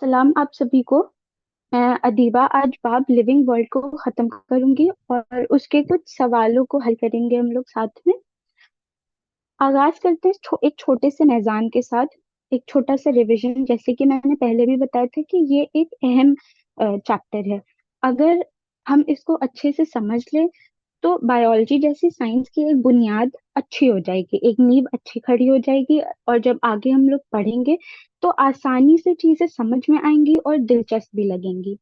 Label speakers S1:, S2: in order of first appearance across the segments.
S1: सलाम आप सभी को। मैं अदीबा आज बाब लिविंग वर्ल्ड को खत्म करूंगी और उसके कुछ सवालों को हल करेंगे हम लोग साथ में। आगाज करते हैं एक छोटे से मैदान के साथ। एक छोटा सा रिवीजन, जैसे कि मैंने पहले भी बताया था कि ये एक अहम चैप्टर है। अगर हम इसको अच्छे से समझ लें तो बायोलॉजी जैसी साइंस की एक बुनियाद अच्छी हो जाएगी, एक नींव अच्छी खड़ी हो जाएगी। और जब आगे हम लोग पढ़ेंगे तो आसानी से चीजें समझ में आएंगी और दिलचस्प भी लगेंगी।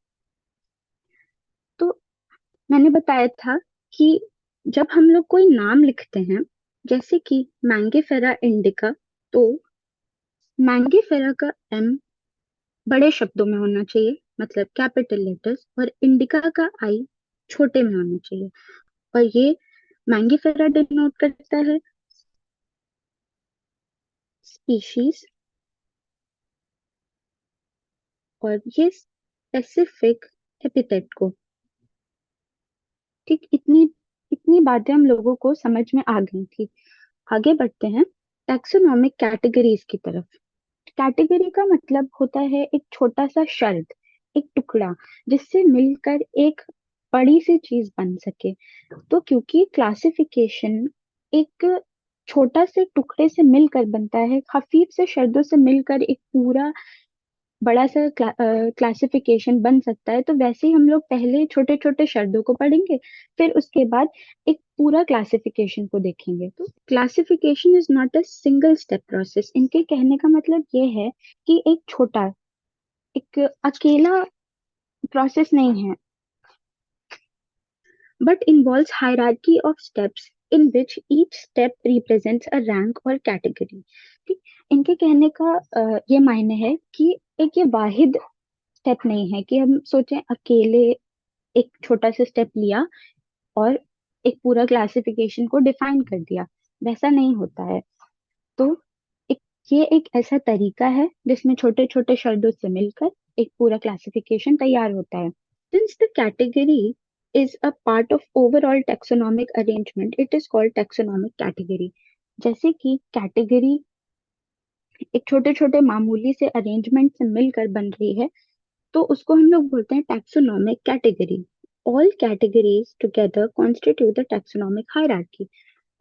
S1: तो मैंने बताया था कि जब हम लोग कोई नाम लिखते हैं, जैसे कि मैंगीफेरा इंडिका, तो मैंगीफेरा का एम बड़े शब्दों में होना चाहिए, मतलब कैपिटल लेटर्स, और इंडिका का आई छोटे में होना चाहिए। और ये मैंगीफेरा डिनोट करता है स्पीशीज, और ये स्पेसिफिक एपिथेट को। ठीक, इतनी इतनी बातें हम लोगों को समझ में आ गई थी। आगे बढ़ते हैं टैक्सोनॉमिक कैटेगरीज की तरफ। कैटेगरी का मतलब होता है एक छोटा सा शब्द, एक टुकड़ा, जिससे मिलकर एक बड़ी सी चीज बन सके। तो क्योंकि क्लासिफिकेशन एक छोटा से टुकड़े से मिलकर बनता है, खफीफ से शब्दों से मिलकर एक पूरा बड़ा सा क्लासिफिकेशन बन सकता है, तो वैसे ही हम लोग पहले छोटे छोटे शब्दों को पढ़ेंगे, फिर उसके बाद एक पूरा क्लासिफिकेशन को देखेंगे। तो classification is not a single step process. इनके कहने का मतलब ये है कि एक छोटा, एक अकेला प्रोसेस नहीं है, but involves hierarchy of steps in which each step represents a rank or category। ठीक, इनके कहने का ये मायने है कि एक ये वाहिद स्टेप नहीं है कि हम सोचें अकेले एक छोटा सा स्टेप लिया और एक पूरा क्लासिफिकेशन को डिफाइन कर दिया। वैसा नहीं होता है। तो एक ये एक ऐसा तरीका है जिसमें छोटे छोटे शब्दों से मिलकर एक पूरा क्लासिफिकेशन तैयार होता है। Since the category is a part of overall taxonomic arrangement, it is called taxonomic category। जैसे कि कैटेगरी एक छोटे छोटे मामूली से अरेंजमेंट से मिलकर बन रही है, तो उसको हम लोग बोलते हैं taxonomic category. All categories together constitute the taxonomic hierarchy.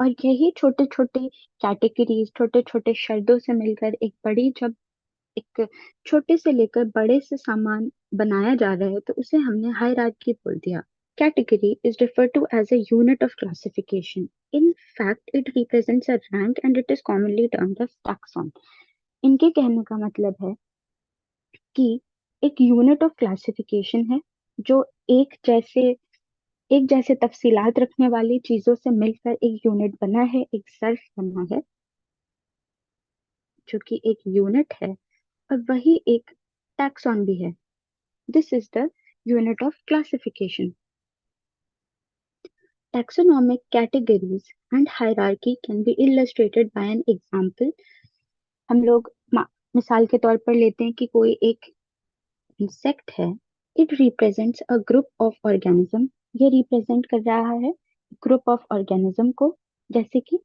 S1: और यही छोटे छोटे कैटेगरीज छोटे छोटे शब्दों से मिलकर एक बड़ी, जब एक छोटे से लेकर बड़े से सामान बनाया जा रहा है, तो उसे हमने हायरार्की बोल दिया। Category is referred to as a unit of classification. In fact, it represents a rank and it is commonly termed as taxon। इनके कहने का मतलब है कि एक यूनिट ऑफ क्लासिफिकेशन है जो एक जैसे एक जैसे तफसीलात रखने वाली चीजों से मिलकर एक यूनिट बना है, एक सर्फ बना है, जो कि एक यूनिट है, और वही एक टैक्सॉन भी है। This is the unit of classification. Taxonomic categories and hierarchy can be illustrated by an example। हम लोग मिसाल के तौर पर लेते हैं कि कोई एक इंसेक्ट है। It represents a group of organism. ये रिप्रेजेंट कर रहा है ग्रुप ऑफ ऑर्गेनिज्म को, जैसे कि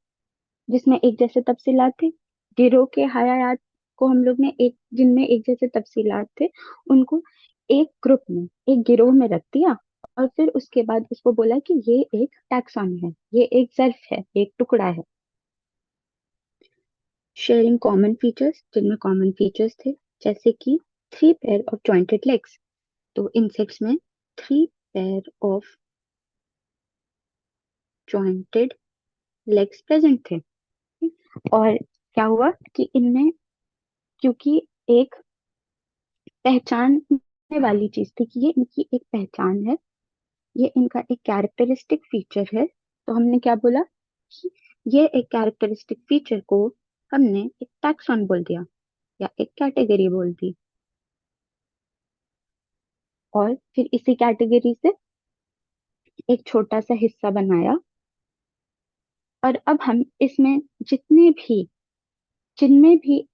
S1: जिसमें एक जैसे तफसीलात थे। गिरोह के हयात को हम लोग ने एक जिनमें एक जैसे तफसीलात थे, उनको एक ग्रुप में, एक गिरोह में रख दिया, और फिर उसके बाद उसको बोला कि ये एक टैक्सॉन है, ये एक ज़र्फ है, ये एक टुकड़ा है। शेयरिंग कॉमन फीचर्स, जिनमें कॉमन फीचर्स थे, जैसे कि 3 पेयर ऑफ जॉइंटेड लेग्स। तो इंसेक्ट्स में 3 pair of jointed legs present थे। और क्या हुआ कि इनमें, क्योंकि एक पहचानने वाली चीज थी कि ये इनकी एक पहचान है, ये इनका एक कैरेक्टरिस्टिक फीचर है, तो हमने क्या बोला कि ये एक कैरेक्टरिस्टिक फीचर को हमने एक टैक्सॉन बोल दिया या एक कैटेगरी बोल दी। और फिर इसी कैटेगरी से एक छोटा सा हिस्सा बनाया। और अब हम इसमें जिनमें भी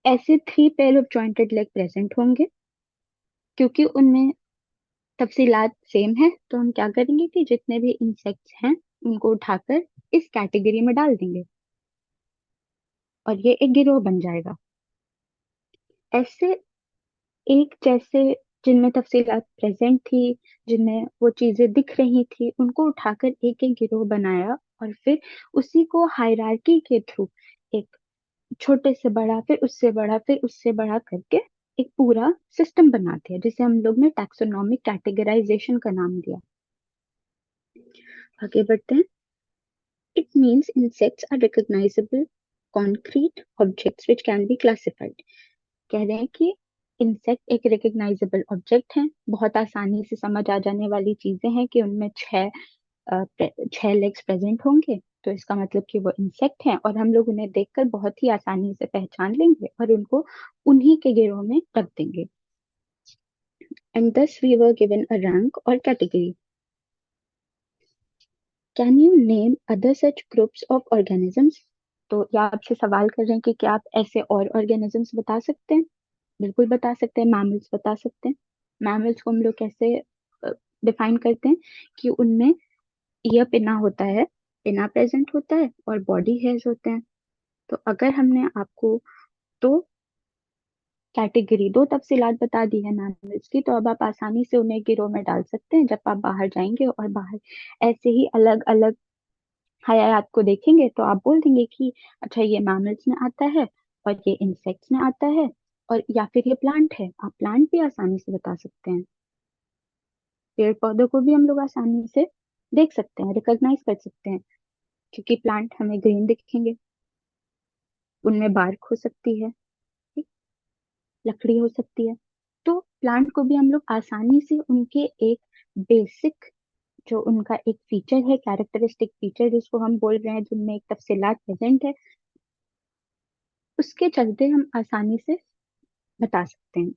S1: ऐसे 3 pair of jointed leg present होंगे, क्योंकि उनमें तफसीलात सेम है, तो हम क्या करेंगे कि जितने भी इंसेक्ट्स हैं उनको उठाकर इस कैटेगरी में डाल देंगे और ये एक गिरोह बन जाएगा। ऐसे एक जैसे, जिनमें तफसीलात प्रेजेंट थी, जिनमें वो चीजें दिख रही थी, उनको उठाकर एक एक गिरोह बनाया, और फिर उसी को हायरार्की के थ्रू एक छोटे से बड़ा, फिर उससे बड़ा, फिर उससे बड़ा करके एक पूरा सिस्टम बना दिया, जिसे हम लोग ने टैक्सोनॉमिक कैटेगराइजेशन का नाम दिया। आगे बढ़ते हैं। It means insects are recognizable concrete objects which can be classified। कह रहे हैं कि इंसेक्ट एक रिकग्नाइजेबल ऑब्जेक्ट है, बहुत आसानी से समझ आ जाने वाली चीजें हैं कि उनमें छह लेग्स प्रेजेंट होंगे, तो इसका मतलब कि वो इंसेक्ट हैं, और हम लोग उन्हें देखकर बहुत ही आसानी से पहचान लेंगे और उनको उन्हीं के गिरोह में रख देंगे। And thus we were given a rank or category। Can you name other such groups of organisms? तो ये आपसे सवाल कर रहे हैं कि क्या आप ऐसे और ऑर्गेनिजम्स बता सकते हैं? बिल्कुल बता सकते हैं, मैमल्स बता सकते हैं। मैमल्स को हम लोग कैसे डिफाइन करते हैं कि उनमें ईयर पिना होता है, पिना प्रेजेंट होता है, और बॉडी हेयर्स होते हैं। तो अगर हमने आपको दो कैटेगरी, दो तफसीलात बता दी है मैमल्स की, तो अब आप आसानी से उन्हें गिरोह में डाल सकते हैं। जब आप बाहर जाएंगे और बाहर ऐसे ही अलग अलग हयात को देखेंगे, तो आप बोल देंगे कि अच्छा, ये मैमल्स में आता है, और ये इंसेक्ट्स में आता है, और या फिर ये प्लांट है। आप प्लांट भी आसानी से बता सकते हैं। पेड़ पौधों को भी हम लोग आसानी से देख सकते हैं, रिकॉग्नाइज कर सकते हैं, क्योंकि प्लांट हमें ग्रीन दिखेंगे, उनमें बार्क हो सकती है, ठीक, लकड़ी हो सकती है। तो प्लांट को भी हम लोग आसानी से उनके एक बेसिक, जो उनका एक फीचर है, कैरेक्टरिस्टिक फीचर जिसको हम बोल रहे हैं, जिनमें एक तफसीलात प्रेजेंट है, उसके चलते हम आसानी से बता सकते हैं।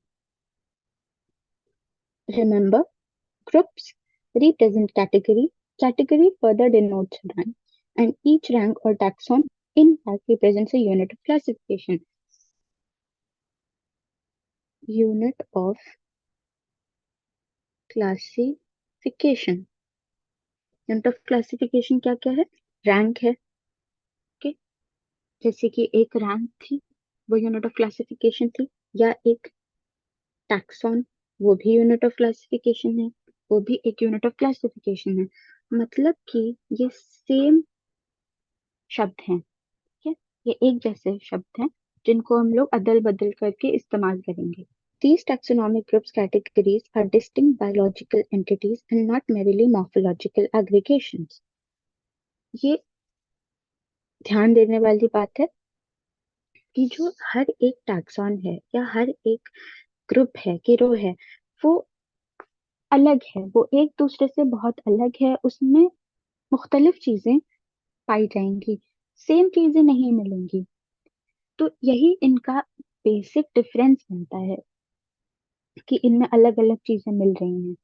S1: Remember, groups represent category. Category further denotes rank, and each rank or taxon in fact represents a unit of classification. Unit of classification. Unit of classification क्या क्या है? रैंक है। okay? जैसे कि एक रैंक थी, वो यूनिट ऑफ क्लासिफिकेशन थी, या एक टैक्सॉन, वो भी यूनिट ऑफ क्लासिफिकेशन है, वो भी एक यूनिट ऑफ क्लासिफिकेशन है। मतलब कि ये सेम शब्द हैं, ठीक है, ये एक जैसे शब्द हैं, जिनको हम लोग अदल बदल करके इस्तेमाल करेंगे। These taxonomic groups categories are distinct biological entities and not merely morphological aggregations। ये ध्यान देने वाली बात है कि जो हर एक टैक्सॉन है, या हर एक ग्रुप है, गिरोह है, वो अलग है, वो एक दूसरे से बहुत अलग है, उसमें मुख्तलिफ चीजें पाई जाएंगी, सेम चीजें नहीं मिलेंगी। तो यही इनका बेसिक डिफरेंस बनता है कि इनमें अलग अलग चीजें मिल रही हैं।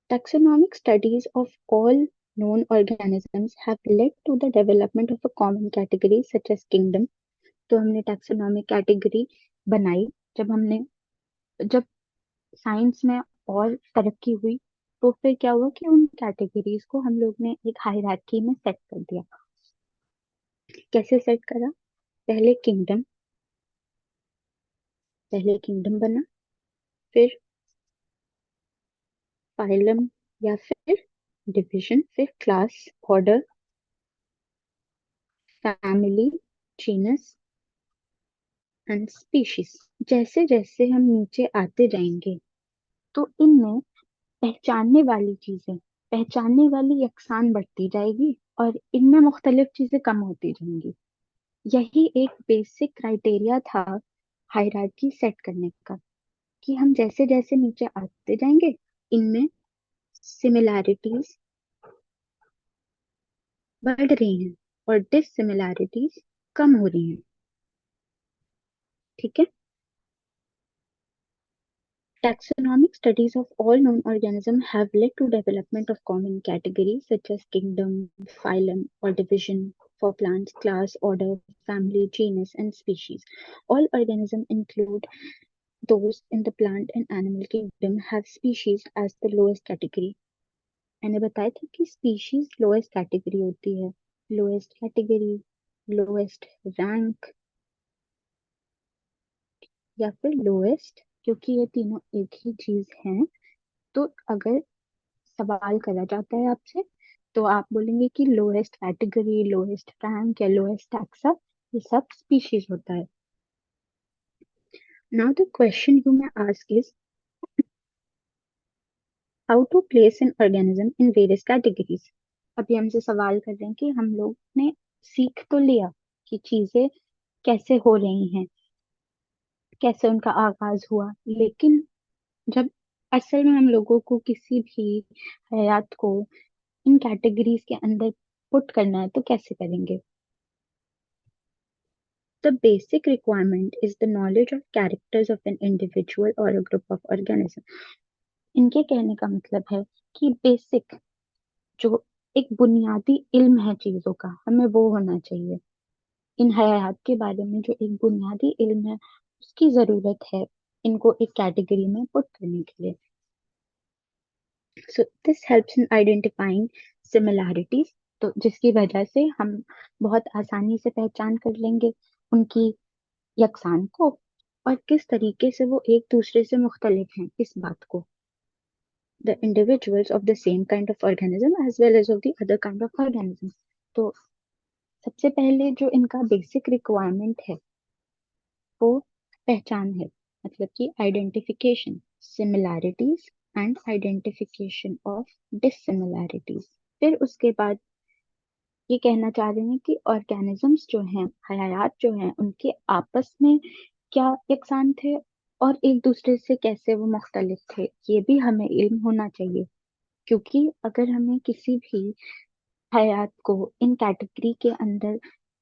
S1: Taxonomic studies of all known organisms have led to the development of a common category such as kingdom। तो हमने टैक्सोनॉमिक कैटेगरी बनाई, जब साइंस में और तरक्की हुई, तो फिर क्या हुआ कि उन कैटेगरीज को हम लोग ने एक हायरार्की में सेट कर दिया। कैसे सेट करा? पहले किंगडम, पहले किंगडम बना, फिर फाइलम या फिर डिवीजन, फिर class, order, family, genus and species. जैसे जैसे हम नीचे आते जाएंगे, तो इनमें पहचानने वाली चीजें, पहचानने वाली यकसान बढ़ती जाएगी, और इनमें मुख्तलिफ चीजें कम होती जाएंगी। यही एक बेसिक क्राइटेरिया था हायरार्की सेट करने का, कि हम जैसे जैसे नीचे आते जाएंगे, इनमें सिमिलैरिटीज बढ़ रही हैं और डिससिमिलैरिटीज कम हो रही हैं। ठीक है। Taxonomic studies of all known organisms have led to development of common categories such as kingdom, phylum, or division for plants, class, order, family, genus, and species. All organisms include those in the plant and animal kingdom have species as the lowest category। मैंने बताया था कि species lowest category होती है। lowest category, lowest rank, या फिर lowest, क्योंकि ये तीनों एक ही चीज हैं। तो अगर सवाल करा जाता है आपसे तो आप बोलेंगे कि लोएस्ट कैटेगरी, लोएस्ट रैंक या लोएस्ट टैक्सा, ये सब स्पीशीज होता है। Now the question you may ask is how to place an organism in various categories. अभी हमसे सवाल कर रहे हैं कि हम लोग ने सीख तो लिया कि चीजें कैसे हो रही हैं, कैसे उनका आगाज हुआ, लेकिन जब असल में हम लोगों को किसी भी हयात को इन कैटेगरीज के अंदर पुट करना है तो कैसे करेंगे। The basic requirement is the knowledge of characters of an individual or a group of organisms. इनके कहने का मतलब है कि बेसिक जो एक बुनियादी इल्म है चीजों का, हमें वो होना चाहिए। इन हयात के बारे में जो एक बुनियादी इल्म है उसकी जरूरत है इनको एक कैटेगरी में पुट करने के लिए। So this helps in identifying similarities, तो जिसकी वजह से हम बहुत आसानी से पहचान कर लेंगे उनकी यकसान को, और किस तरीके से वो एक दूसरे से मुख्तलिफ हैं इस बात को। The individuals of the same kind of organism as well as of the other kind of organism। तो सबसे पहले जो इनका बेसिक रिक्वायरमेंट है वो पहचान है, मतलब कि identification similarities and identification of dissimilarities. फिर उसके बाद ये कहना चाह रहे हैं कि ऑर्गेनिजम्स जो हैं, हयात जो हैं, उनके आपस में क्या यकसान थे और एक दूसरे से कैसे वो मुख्तलिफ थे, ये भी हमें इल्म होना चाहिए। क्योंकि अगर हमें किसी भी हयात को इन कैटेगरी के अंदर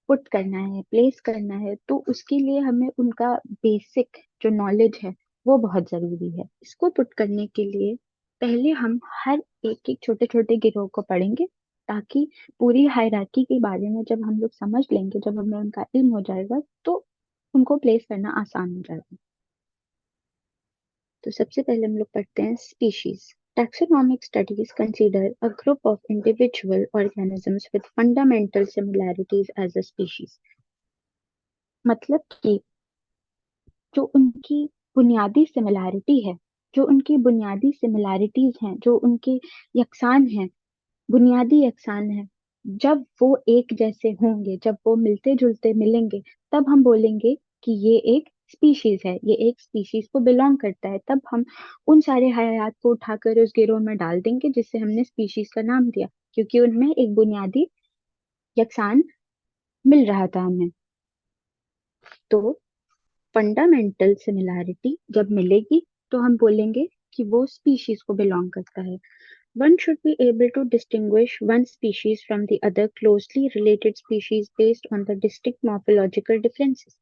S1: पुट करना है, प्लेस करना है, तो उसके लिए हमें उनका बेसिक जो नॉलेज है वो बहुत जरूरी है। इसको पुट करने के लिए पहले हम हर एक एक छोटे छोटे गिरोह को पढ़ेंगे, ताकि पूरी हायरार्की के बारे में जब हम लोग समझ लेंगे, जब हमें उनका इल्म हो जाएगा, तो उनको प्लेस करना आसान हो जाएगा। तो सबसे पहले हम लोग पढ़ते हैं species. Taxonomic studies consider a group of individual organisms with fundamental similarities as a species। मतलब कि जो उनकी बुनियादी सिमिलैरिटी है, जो उनकी बुनियादी सिमिलैरिटीज हैं, जो उनके यकसान हैं, बुनियादी यकसान है, जब वो एक जैसे होंगे, जब वो मिलते जुलते मिलेंगे, तब हम बोलेंगे कि ये एक स्पीशीज है, ये एक स्पीशीज को बिलोंग करता है। तब हम उन सारे हयात को उठाकर उस गिरोह में डाल देंगे जिससे हमने स्पीशीज का नाम दिया, क्योंकि उनमें एक बुनियादी यकसान मिल रहा था हमें। तो फंडामेंटल सिमिलैरिटी जब मिलेगी तो हम बोलेंगे कि वो स्पीशीज को बिलोंग करता है। One should be able to distinguish one species from the other closely related species based on the distinct morphological differences।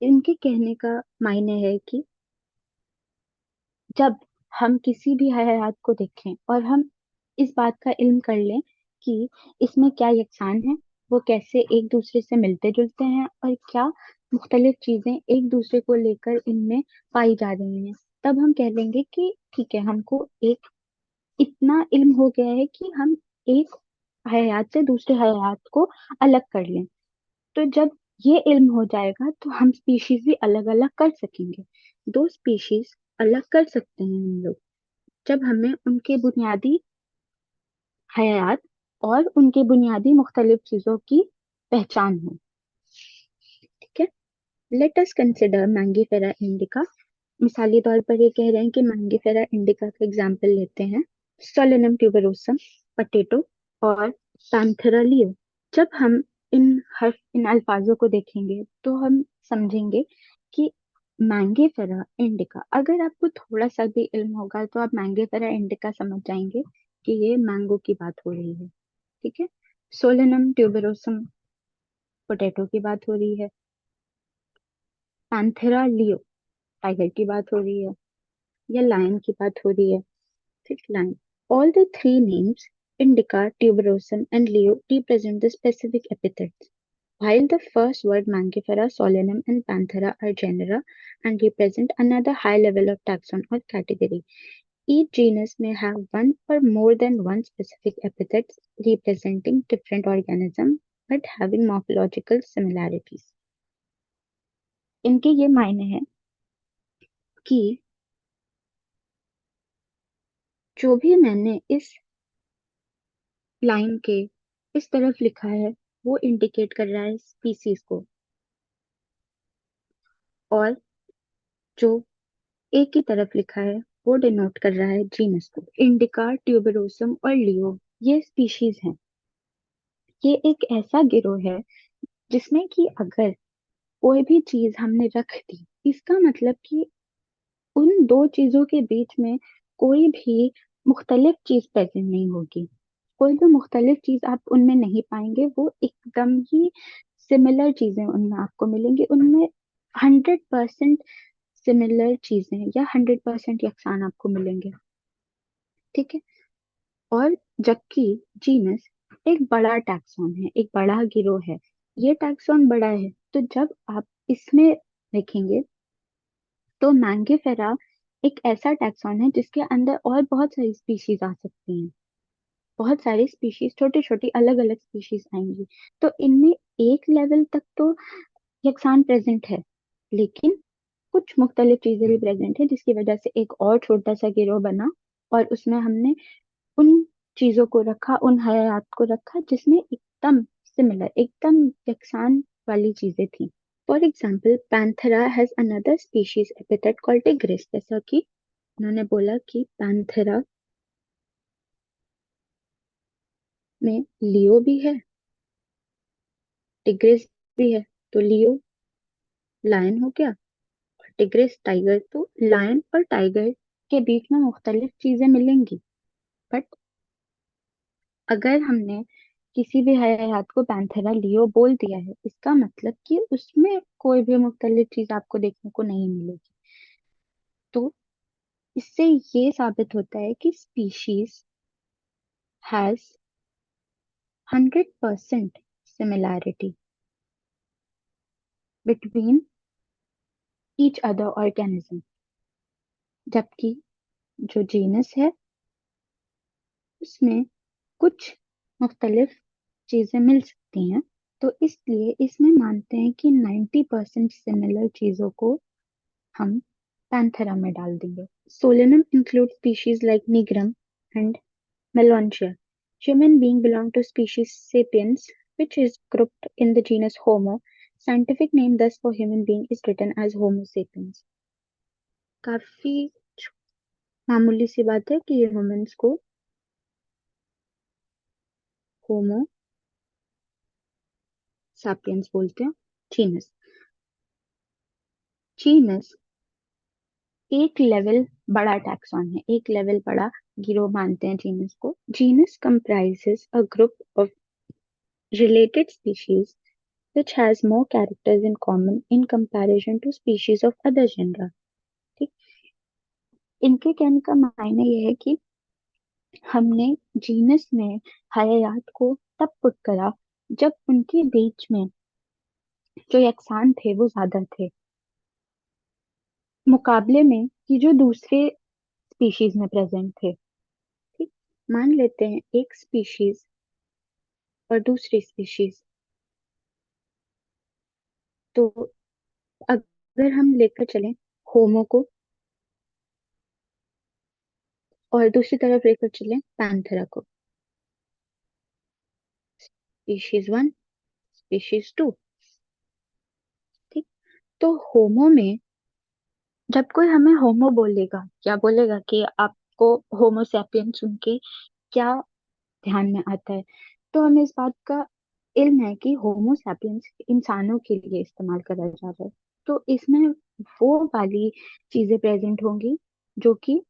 S1: इनके कहने का मायने है कि जब हम किसी भी हयात को देखें और हम इस बात का इल्म कर लें कि इसमें क्या यकसान है, वो कैसे एक दूसरे से मिलते जुलते हैं और क्या मुख्तलिफ चीजें एक दूसरे को लेकर इनमें पाई जा रही हैं, तब हम कह लेंगे कि ठीक है, हमको एक इतना इल्म हो गया है कि हम एक हयात से दूसरे हयात को अलग कर लें। तो जब ये इल्म हो जाएगा तो हम स्पीशीज भी अलग अलग कर सकेंगे। दो स्पीशीज अलग कर सकते हैं हम लोग जब हमें उनके बुनियादी हयात और उनके बुनियादी मुख्तलिफ चीजों की पहचान हो। ठीक है, let us consider Mangifera indica. मिसाली तौर पर ये कह रहे हैं कि मैंगीफेरा इंडिका का एग्जाम्पल लेते हैं, सोलेनम ट्यूबरोसम, पटेटो और पैंथेरा लियो। जब हम इन अल्फाजों को देखेंगे तो हम समझेंगे कि मैंगीफेरा इंडिका, अगर आपको थोड़ा सा भी इल्म होगा तो आप मैंगीफेरा इंडिका समझ जाएंगे कि ये मैंगो की बात हो रही है। ठीक है, सोलेनम ट्यूबरोसम पोटैटो की बात हो रही है, पैंथेरा लियो टाइगर की बात हो रही है, या लायन की बात हो रही है। Fifth line. All the three names, Indica, tuberosum, and Leo, represent the specific epithets, while the first word Mangifera, Solanum, and Panthera are genera and represent another high level of taxon or category. Each genus may have one or more than one specific epithet representing different organisms but having morphological similarities. इनके ये मायने हैं कि जो भी मैंने इस line के इस तरफ लिखा है वो इंडिकेट कर रहा है स्पीसीज को, और जो एक की तरफ लिखा है वो डिनोट कर रहा है जीनस को। इंडिका, ट्यूबरोसम और लियो ये स्पीशीज हैं। ये एक ऐसा गिरोह है जिसमें कि अगर कोई भी चीज हमने रख दी, इसका मतलब कि उन दो चीजों के बीच में कोई भी मुख्तलिफ चीज प्रेजेंट नहीं होगी। कोई भी मुख्तलिफ चीज आप उनमें नहीं पाएंगे, वो एकदम ही सिमिलर चीजें उनमें आपको मिलेंगी। उनमें 100% सिमिलर चीजें या 100% यकसान आपको मिलेंगे। ठीक है। और जबकि जीनस एक बड़ा टैक्सॉन है, एक बड़ा गिरोह है, ये टैक्सॉन बड़ा है, तो जब आप इसमें देखेंगे तो मैंगिफेरा एक ऐसा टैक्सॉन है जिसके अंदर और बहुत सारी स्पीशीज आ सकती हैं। बहुत सारी स्पीशीज, छोटी छोटी अलग अलग स्पीशीज आएंगी। तो इनमें एक लेवल तक तो यकसान प्रेजेंट है, लेकिन कुछ मुख्तलिफ चीजें भी प्रेजेंट है, जिसकी वजह से एक और छोटा सा गिरोह बना। और उसमें हमने उन चीजों को रखा, उन हयात को रखा जिसमें एकदम सिमिलर, एकदम यकसान वाली चीजें थी। For example, Panthera has another species epithet called tigris. जैसा कि उन्होंने बोला कि पैंथेरा में लियो भी है, टिग्रिस भी है। तो लियो लायन हो गया, और टिग्रिस टाइगर। तो लायन और टाइगर के बीच में मुख्तलिफ चीजें मिलेंगी, बट अगर हमने किसी भी हयात को पैंथेरा लियो बोल दिया है, इसका मतलब कि उसमें कोई भी मुख्तलिफ चीज आपको देखने को नहीं मिलेगी। तो इससे ये साबित होता है कि species has 100% similarity between each other organism. जबकि जो जीनस है उसमें कुछ मुख्तलिफ चीजें मिल सकती हैं। तो इसलिए इसमें मानते हैं कि 90% सिमिलर चीजों को हम पैंथेरा में डाल देंगे। Solanum includes species like Nigrum and Melanchia. Human being belong to species Sapiens, which is grouped in the genus Homo. Scientific name thus for human being is written as Homo sapiens. काफी मामूली सी बात है कि humans को होमो sapiens बोलते हैं। Genus, genus एक level बड़ा टैक्सॉन है, एक लेवल बड़ा गिरोह मानते हैं जीनस को। Genus comprises a group of related species which has more characters in common in comparison to species of other genera। ठीक। इनके कहने का मायने ये है कि हमने जीनस में हयात को तब पुट करा जब उनके बीच में जो यकसान थे वो ज्यादा थे, मुकाबले में कि जो दूसरे स्पीशीज में प्रेजेंट थे। ठीक। मान लेते हैं एक स्पीशीज और दूसरी स्पीशीज, तो अगर हम लेकर चलें होमो को और दूसरी तरफ लेकर चलें पैंथेरा को, स्पीशीज वन, स्पीशीज टू। ठीक। तो होमो में जब कोई हमें होमो बोलेगा, क्या बोलेगा कि आपको होमो सैपियन सुन के क्या ध्यान में आता है, तो हमें इस बात का इल्म है कि होमो सैपियंस इंसानों के लिए इस्तेमाल करा जा रहा है। तो इसमें वो वाली चीजें प्रेजेंट होंगी जो कि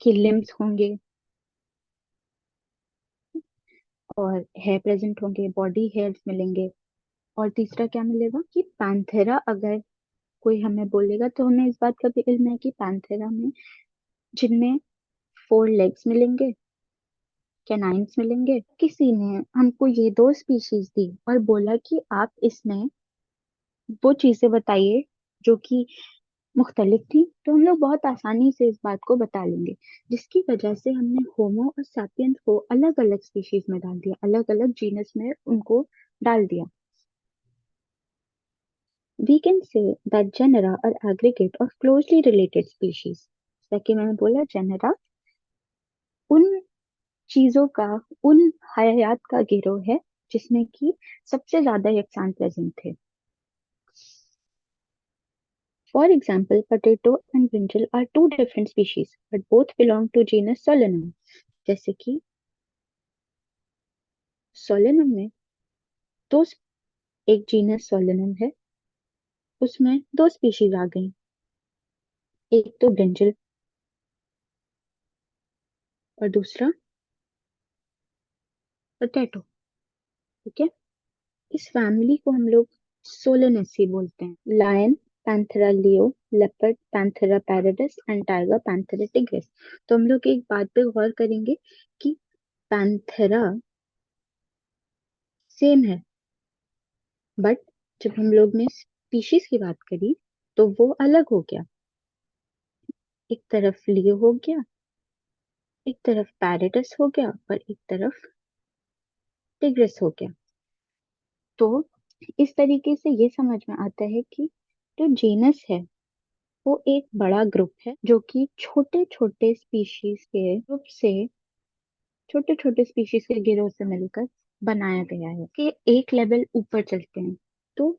S1: लिम्स होंगे और हेयर प्रेजेंट होंगे, बॉडी हेयर्स मिलेंगे। और तीसरा क्या मिलेगा कि पैंथेरा, अगर कोई हमें बोलेगा तो हमें इस बात का भी इल्म है कि पैंथेरा में जिनमें 4 लेग्स मिलेंगे, कैनाइन्स मिलेंगे। किसी ने हमको ये दो स्पीशीज दी और बोला कि आप इसमें वो चीजें बताइए जो कि मुख्तलिफ थी, तो हम लोग बहुत आसानी से इस बात को बता लेंगे। जिसकी वजह से हमने होमो और सैपियंस को अलग अलग स्पीशीज में डाल दिया, अलग अलग जीनस में उनको डाल दिया। We can say that genera are aggregate of closely related species. जैसा कि मैंने बोला, genera उन चीजों का, उन हयात का गिरोह है जिसमें कि सबसे ज्यादा यक्षान प्रेजेंट थे. For example, potato and brinjal are two different species, but both belong to genus Solanum. जैसे कि सोलेनम में दो, एक जीनस सोलेनम है, उसमें दो स्पीशीज आ गई, एक तो ब्रिंजल और दूसरा पोटैटो. ठीक है. इस फैमिली को हम लोग सोलेनेसी बोलते हैं. Lion Panthera leo, leopard Panthera pardus and tiger Panthera tigris. तो हम लोग एक बात पे गौर करेंगे कि पैंथेरा सेम है, बट जब हम लोग ने स्पीशीज की बात करी तो वो अलग हो गया. एक तरफ लियो हो गया, एक तरफ पैराडस हो गया और एक तरफ टिग्रिस हो गया. तो इस तरीके से ये समझ में आता है कि जो जीनस है वो एक बड़ा ग्रुप है जो कि छोटे छोटे स्पीशीज के ग्रुप से, छोटे छोटे स्पीशीज के गिरोह से मिलकर बनाया गया है. कि एक लेवल ऊपर चलते हैं तो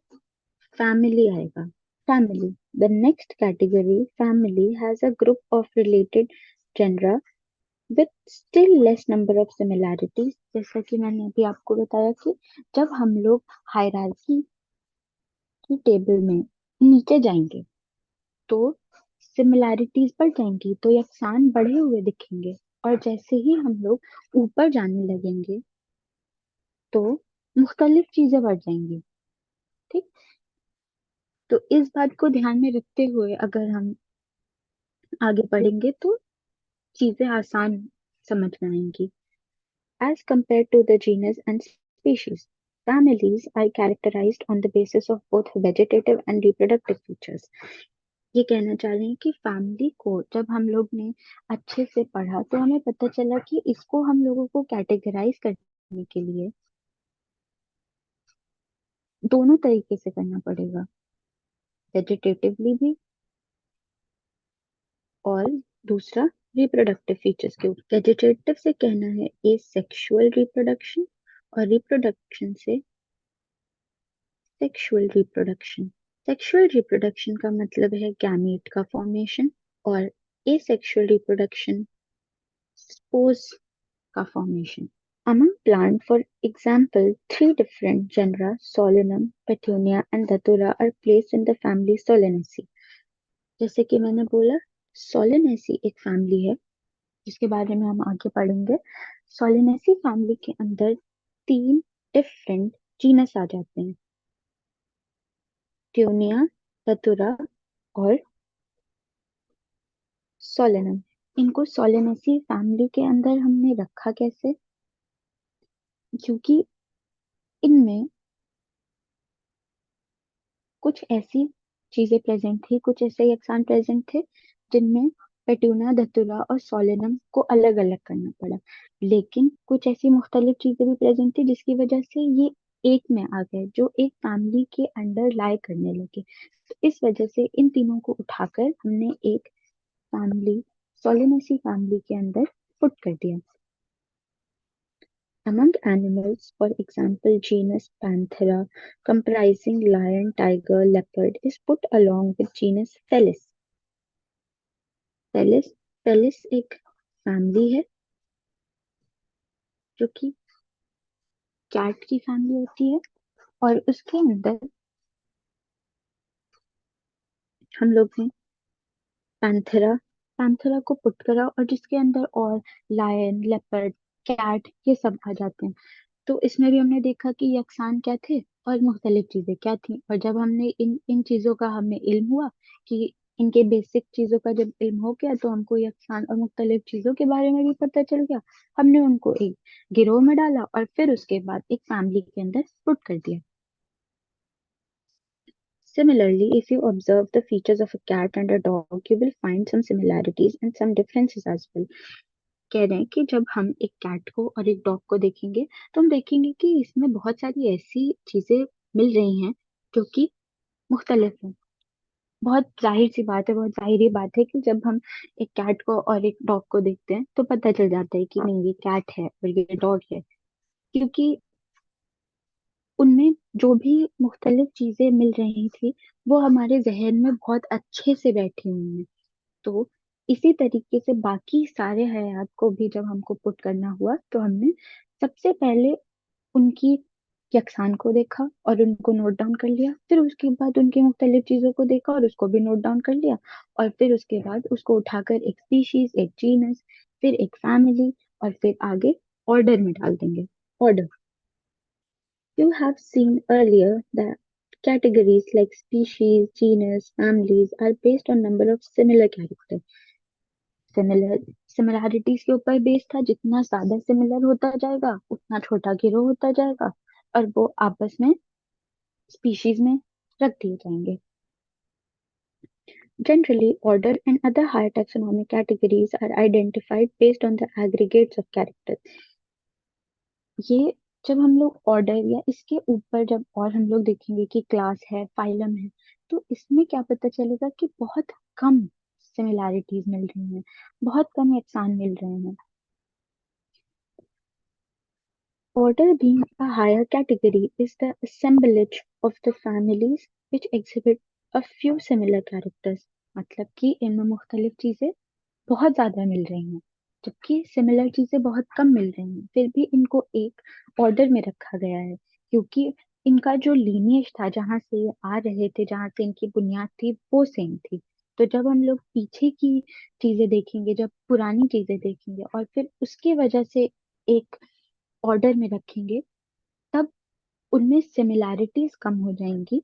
S1: फैमिली आएगा. Family, the next category, family has a group of related genera with still less number of similarities. जैसा कि मैंने अभी आपको बताया कि जब हम लोग हायरार्की की टेबल में नीचे जाएंगे तो सिमिलैरिटीज बढ़ जाएंगी, तो यक्षान बढ़े हुए दिखेंगे. और जैसे ही हम लोग ऊपर जाने लगेंगे तो मुख्तलिफ चीजें बढ़ जाएंगी. ठीक. तो इस बात को ध्यान में रखते हुए अगर हम आगे बढ़ेंगे तो चीजें आसान समझ में आएंगी. As compared to the genus and species, families are characterized on the basis of both vegetative and reproductive features. ये कहना चाह रहे हैं कि फैमिली को जब हम लोग ने अच्छे से पढ़ा तो हमें पता चला कि इसको हम लोगों को कैटेगराइज करने के लिए दोनों तरीके से करना पड़ेगा, वेजिटेटिवली भी और दूसरा रिप्रोडक्टिव फीचर्स के ऊपर. वेजिटेटिव से कहना है ए सेक्सुअल रिप्रोडक्शन और रिप्रोडक्शन से सेक्सुअल रिप्रोडक्शन. सेक्सुअल रिप्रोडक्शन का मतलब है गैमीट का फॉर्मेशन और एसेक्सुअल रिप्रोडक्शन स्पोर्स का formation. Among plant, for example, three different genera, Solanum, Petunia, and Datura, are placed in the family Solanaceae. जैसे कि मैंने बोला, Solanaceae एक फैमिली है जिसके बारे में हम आगे पढ़ेंगे. Solanaceae फैमिली के अंदर तीन डिफरेंट जीनस आ जाते हैं, ट्यूनिया, दतुरा और सोलेनम. इनको सोलेनेसी फैमिली के अंदर हमने रखा कैसे? क्योंकि इनमें कुछ ऐसी चीजें प्रेजेंट थी, कुछ ऐसे यक्षान प्रेजेंट थे जिनमें पेटूना, धतूरा और सोलेनम को अलग अलग करना पड़ा. लेकिन कुछ ऐसी मुख्तलिफ चीजें भी प्रेजेंट थी जिसकी वजह से ये एक में आ गए, जो एक फैमिली के अंडर लाई करने लगे. तो इस वजह से इन तीनों को उठाकर हमने एक फैमिली, सोलेनेसी फैमिली के अंदर पुट कर दिया. Among animals, for example, genus Panthera, comprising lion, tiger, leopard, is put along with genus Felis. Felis, Felis एक फैमिली है जो कि कैट की फैमिली होती है, और उसके अंदर हम लोग ने पैंथेरा, पैंथेरा को पुट करा और जिसके अंदर और लायन, लेपर्ड, कैट ये सब आ जाते हैं. तो इसमें भी हमने देखा कि यक्षान क्या थे और मुख्तलिफ चीजें क्या थी. और जब हमने इन इन चीजों का हमें इल्म हुआ कि इनके बेसिक चीजों का जब इल्म हो गया तो हमको यक्षान और मुख्तलिफ चीजों के बारे में भी पता चल गया. हमने उनको एक गिरोह में डाला और फिर उसके बाद एक फैमिली के अंदर पुट कर दिया. Similarly, if you observe the features of a cat and a dog, you will find some similarities and some differences as well. कह रहे हैं कि जब हम एक कैट को और एक डॉग को देखेंगे तो हम देखेंगे कि इसमें बहुत सारी ऐसी चीजें मिल रही हैं जो कि मुख्तलिफ हैं। बहुत जाहिर सी बात है, बहुत जाहिर बात है कि जब हम एक कैट को और एक डॉग को देखते हैं तो पता चल जाता है कि नहीं, ये कैट है और ये डॉग है। क्योंकि उनमें जो भी मुख्तलिफ चीजें मिल रही थी वो हमारे जहन में बहुत अच्छे से बैठी हुई हैं। तो इसी तरीके से बाकी सारे हयात को भी जब हमको पुट करना हुआ तो हमने सबसे पहले उनकी यकसान को देखा और उनको नोट डाउन कर लिया, फिर उसके बाद उनकी मुख्तलिफ चीजों को देखा और उसको भी नोट डाउन कर लिया, और फिर उसके बाद उसको उठाकर एक स्पीशीज, एक जीनस, फिर एक फैमिली, और फिर आगे ऑर्डर में डाल देंगे। Order, you have seen earlier that categories like species, genus, families are based on number of similar characters. Similar similarities के ऊपर बेस था, जितना ज्यादा सिमिलर होता जाएगा उतना छोटा गिरोह होता जाएगा और वो आपस में स्पीशीज में रख दिए जाएंगे। Generally, order and other higher taxonomic categories are identified based on the aggregates of characters. ये जब हम लोग ऑर्डर या इसके ऊपर जब और हम लोग देखेंगे कि क्लास है, फाइलम है, तो इसमें क्या पता चलेगा कि बहुत कम सिमिलैरिटीज मिल रही हैं, बहुत कम यकसान मिल रहे हैं। Order being a higher category is the assemblage of the families which exhibit a few similar characters। मतलब कि इनमें मुख्तलिफ चीजें बहुत ज्यादा मिल रही हैं जबकि सिमिलर चीजें बहुत कम मिल रही हैं, फिर भी इनको एक ऑर्डर में रखा गया है क्योंकि इनका जो लीनिएज था, जहाँ से ये आ रहे थे, जहाँ से इनकी बुनियाद थी, वो सेम थी। तो जब हम लोग पीछे की चीजें देखेंगे, जब पुरानी चीजें देखेंगे और फिर उसकी वजह से एक ऑर्डर में रखेंगे, तब उनमें सिमिलैरिटीज कम हो जाएंगी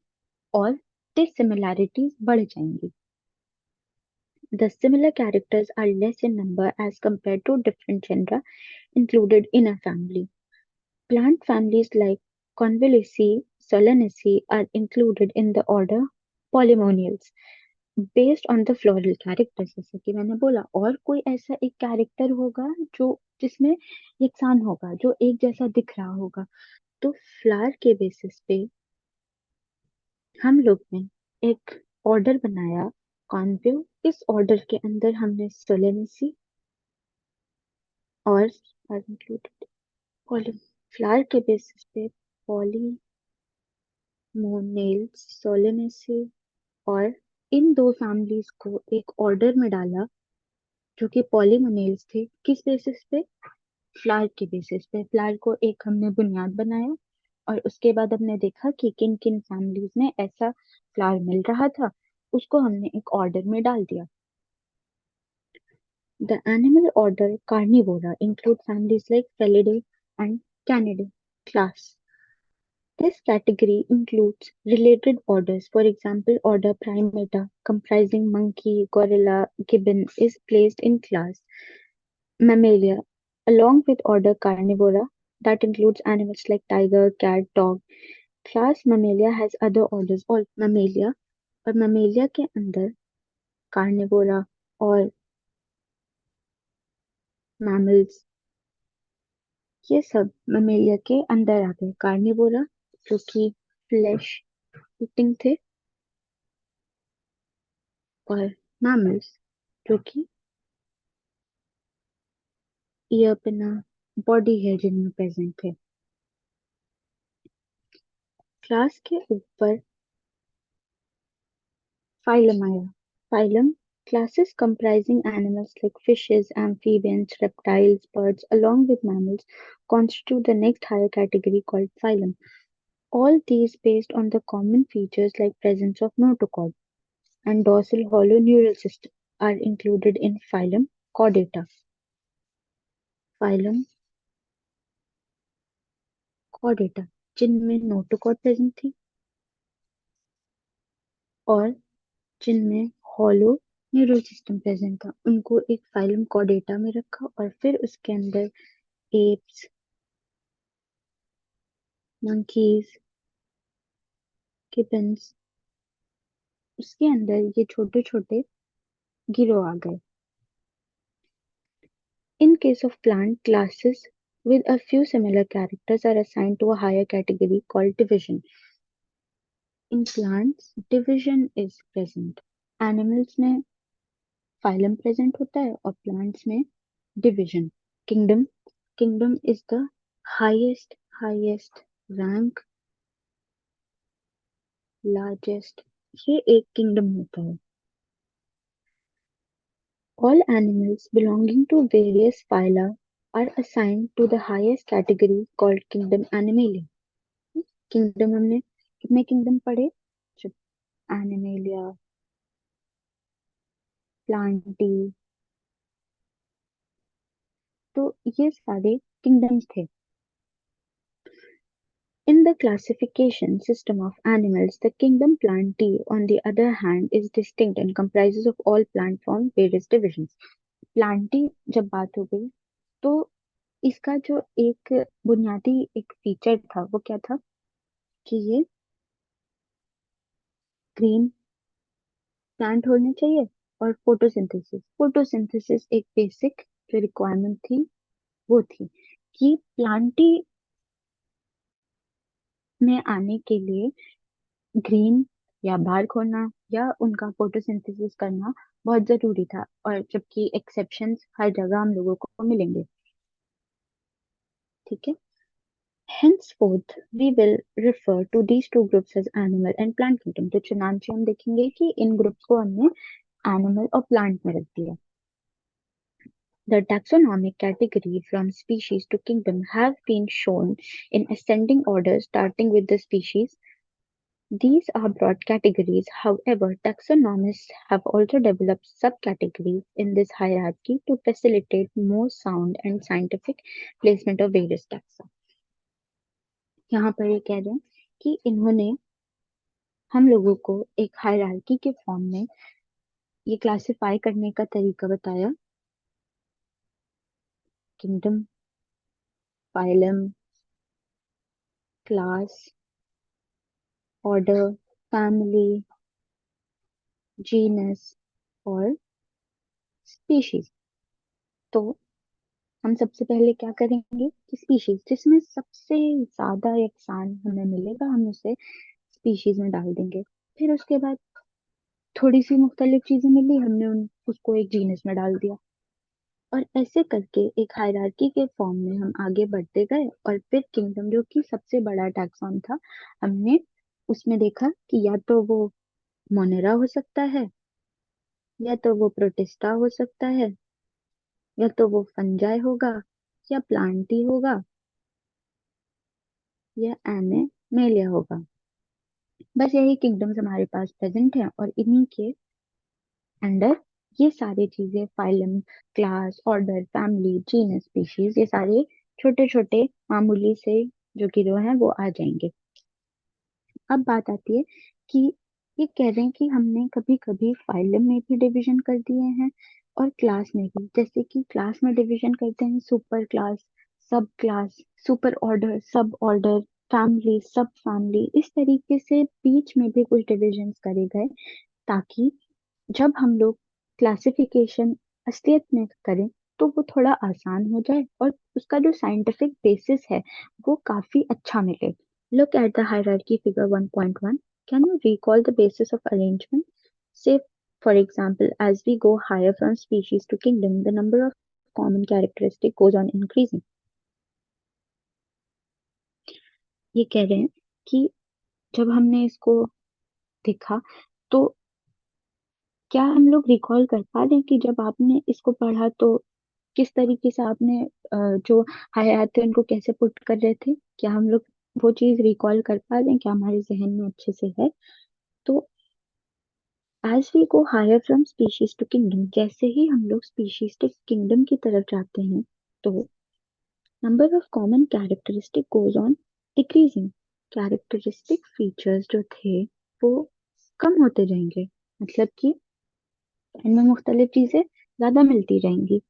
S1: और डिसिमिलैरिटीज बढ़ जाएंगी। The similar characters are less in number as compared to different genera included in a family. Plant families like Convolvulaceae, Solanaceae are included in the order Polymonials based on the floral characters, जैसे कि मैंने बोला। और कोई ऐसा एक character होगा जो जिसमें यकसान होगा, जो एक जैसा दिख रहा होगा, तो फ्लावर के बेसिस पे हम लोग ने एक ऑर्डर बनाया, कॉन्वेव। इस ऑर्डर के अंदर हमने सोलेनेसी और इंक्लूडेड पॉली, फ्लावर के बेसिस पे पॉलीमोनेल्स, सोलेनेसी, और इन दो फैमिलीज को एक ऑर्डर में डाला जो कि पॉलीमोनेल्स थे। किस बेसिस पे? फ्लावर के बेसिस पे। फ्लावर को एक हमने बुनियाद बनाया और उसके बाद हमने देखा कि किन किन फैमिलीज में ऐसा फ्लावर मिल रहा था, उसको हमने एक ऑर्डर में डाल दिया। The animal order Carnivora include families like Felidae and Canidae. Class. This category includes related orders. For example, order Primata, comprising monkey, gorilla, gibbon, is placed in class Mammalia, along with order Carnivora, that includes animals like tiger, cat, dog. Class Mammalia has other orders all Mammalia, और Mammalia के अंदर Carnivora और mammals, ये सब Mammalia के अंदर आ गए। Carnivora जो कि फ्लैश ईटिंग थे, और मैमल्स जो कि ईयर पिना बॉडी है जिनमें प्रेजेंट थे। क्लास के ऊपर फाइलम आया। Phylum, classes comprising animals like fishes, amphibians, reptiles, birds, along with mammals, constitute the next higher category called phylum. All these based on the common features like presence of notochord and dorsal hollow neural system are included in phylum Chordata. Phylum Chordata, जिनमें notochord present थी और जिनमें hollow neural system present था, उनको एक phylum Chordata में रखा और फिर उसके अंदर एप्स, मंकीज, किपन्स, उसके अंदर ये छोटे छोटे गिरोह आ गए। In case of plant, classes with a few similar characters are assigned to a higher category called division. In plants, division is present. Animals में phylum present होता है और plants में division. Kingdom, kingdom is the highest rank, largest. ये एक kingdom होता है. All animals belonging to various phyla are assigned to the highest category called kingdom Animalia. Kingdom हमने कितने kingdom पढ़े? जब Animalia, Plantae, तो ये सारे kingdoms थे. In the classification system of animals, the kingdom Plantae, on the other hand, is distinct and comprises of all plant from various divisions. Plantae जब बात हो गई तो इसका जो एक बुनियादी एक फीचर था वो क्या था कि ये ग्रीन प्लांट होने चाहिए और फोटोसिंथेसिस एक बेसिक जो रिक्वायरमेंट थी वो थी कि प्लांटी में आने के लिए ग्रीन या बार्क होना या उनका फोटोसिंथेसिस करना बहुत जरूरी था और जबकि एक्सेप्शंस हर जगह हम लोगों को मिलेंगे. ठीक है. Henceforth, we will refer to these two groups as animal and plant kingdom. तो चुनांचे हम देखेंगे कि इन ग्रुप्स को हमने एनिमल और प्लांट में रख दिया. The taxonomic category from species to kingdom have been shown in ascending order starting with the species. These are broad categories. However, taxonomists have also developed subcategories in this hierarchy to facilitate more sound and scientific placement of various taxa. यहाँ पर ये कह रहे हैं कि इन्होंने हम लोगों को एक हायरार्की के फॉर्म में ये क्लासिफाई करने का तरीका बताया. Kingdom, phylum, class, order, family, genus और स्पीशीज. तो हम सबसे पहले क्या करेंगे कि स्पीशीज जिसमें सबसे ज्यादा यकसान हमें मिलेगा हम उसे स्पीशीज में डाल देंगे. फिर उसके बाद थोड़ी सी मुख्तलिफ चीजें मिली हमने उसको एक जीनस में डाल दिया और ऐसे करके एक हायरार्की के फॉर्म में हम आगे बढ़ते गए और फिर किंगडम जो कि सबसे बड़ा टैक्सॉन था हमने उसमें देखा कि या तो वो मोनेरा हो सकता है या तो वो प्रोटिस्टा हो सकता है या तो वो फंजाई होगा या प्लांटी होगा या एनिमेलिया होगा. बस यही किंगडम्स हमारे पास प्रेजेंट है और इन्हीं के अंडर ये सारी चीजें phylum, class, order, family, genus, species ये सारे छोटे छोटे मामूली से जो गिरोह हैं वो आ जाएंगे. अब बात आती है कि ये कह रहे हैं कि हमने कभी कभी फाइलम में भी डिवीजन कर दिए हैं और क्लास में भी. जैसे कि क्लास में डिवीजन करते हैं सुपर क्लास, सब क्लास, सुपर ऑर्डर, सब ऑर्डर, फैमिली, सब फैमिली. इस तरीके से बीच में भी कुछ डिविजन्स करे गए ताकि जब हम लोग क्लासिफिकेशन असलियत में करें तो वो थोड़ा आसान हो जाए और उसका जो साइंटिफिक बेसिस है वो काफी अच्छा मिले. Look at the hierarchy figure 1.1. Can you recall the basis of arrangement? Say, for example, as we go higher from species to kingdom, the number of common characteristics goes on increasing. ये कह रहे हैं कि जब हमने इसको देखा तो क्या हम लोग रिकॉल कर पा रहे हैं कि जब आपने इसको पढ़ा तो किस तरीके से आपने जो हयात थे उनको कैसे पुट कर रहे थे? क्या हम लोग वो चीज रिकॉल कर पा रहे हैं? क्या हमारे जहन में अच्छे से है? तो as we go higher from species to kingdom, जैसे ही हम लोग स्पीशीज टू किंगडम की तरफ जाते हैं तो number of common characteristic goes on decreasing. Characteristic features जो थे वो कम होते जाएंगे. मतलब कि इनमें मुख्तलिफ चीजें ज्यादा मिलती रहेंगी.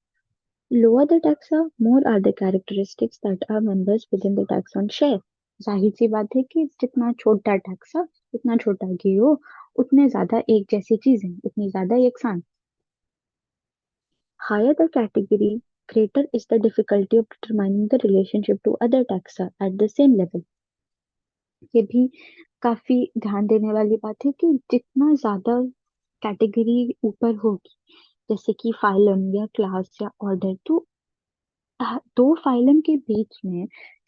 S1: Lower the taxa, more are the characteristics that are members within the taxon share. जाहिर सी बात है कि जितना छोटा टैक्सा उतना छोटा गिरोह उतने ज्यादा एक जैसी चीजें उतनी ज्यादा यकसान. Higher the category, greater is the difficulty of determining the relationship to other taxa at the same level. ये भी काफी ध्यान देने वाली बात है कि जितना ज्यादा कैटेगरी ऊपर होगी, जैसे कि फाइलम या क्लास या ऑर्डर, तो दो फाइलम के बीच में